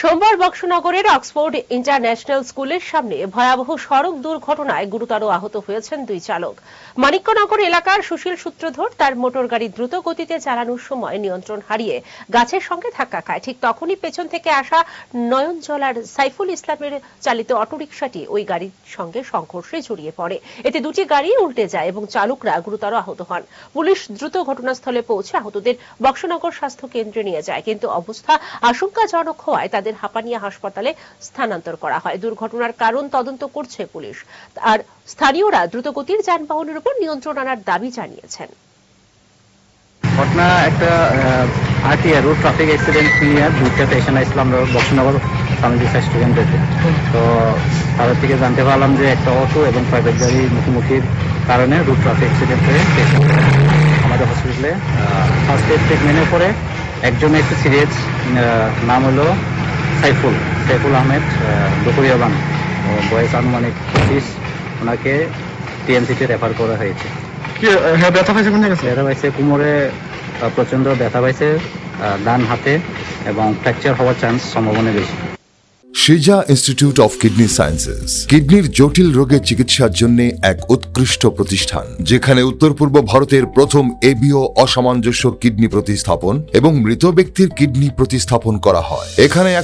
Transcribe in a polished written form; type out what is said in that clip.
সোমবার বক্সনগরের Oxford international স্কুলের সামনে ভয়াবহ সড়ক দুর্ঘটনায় গুরুতর আহত হয়েছেন দুই চালক। মানিক্যনগর এলাকার সুশীল সূত্রধর তার মোটর গাড়ি দ্রুত গতিতে চালানোর সময় নিয়ন্ত্রণ হারিয়ে গাছের সঙ্গে ধাক্কা খায়। ঠিক তখনই পেছন থেকে আসা নয়নজলার সাইফুল ইসলামের চালিত অটোরিকশাটি ওই গাড়ির সঙ্গে সংঘর্ষে জড়িয়ে পড়ে। এতে দুটি গাড়ি উল্টে যায় এবং চালকরা গুরুতর আহত হন। পুলিশ দ্রুত ঘটনাস্থলে পৌঁছে আহতদের বক্সনগর স্বাস্থ্য কেন্দ্রে নিয়ে যায়, কিন্তু অবস্থা আশঙ্কাজনক হওয়ায় তাদের হাপানিয়া হাসপাতালে স্থানান্তর করা হয়। দুর্ঘটনার কারণ তদন্ত করছে পুলিশ। আর স্থানীয়রা দ্রুতগতির যানবাহনের উপর নিয়ন্ত্রণ আনার দাবি জানিয়েছেন। ঘটনা একটা আরটিআর রোড ট্রাফিক অ্যাক্সিডেন্ট নিয়ে দুইটা পেশেন্ট আসছিল আমরা বক্সনগর সামনে স্টুডেন্ট থেকে। তো তাদের থেকে জানতে পারলাম যে একটা অটো এবং প্রাইভেট গাড়ির মুখোমুখির কারণে রোড ট্রাফিক অ্যাক্সিডেন্ট হয়ে পেশেন্ট আমাদের হসপিটালে ফার্স্ট এড ট্রিটমেন্টের পরে একজনের একটু সিরিয়াস, নাম হলো সাইফুল আহমেদ দুপুরিয়াবান, বয়স আনুমানিক 25, ওনাকে টিএমসিতে রেফার করা হয়েছে। ব্যথা পাইছে কোন জায়গায়? ব্যথা পাইছে কোমরে, প্রচন্ড ব্যথা পাইছে ডান হাতে, এবং ফ্র্যাকচার হওয়ার চান্স সম্ভাবনা বেশি। শিজা ইনস্টিটিউট অফ কিডনি সায়েন্সেস কিডনির জটিল রোগের চিকিৎসার জন্য এক উৎকৃষ্ট প্রতিষ্ঠান, যেখানে উত্তর পূর্ব ভারতের প্রথম এবিও অসামঞ্জস্য কিডনি প্রতিস্থাপন এবং মৃত ব্যক্তির কিডনি প্রতিস্থাপন করা হয়। এখানে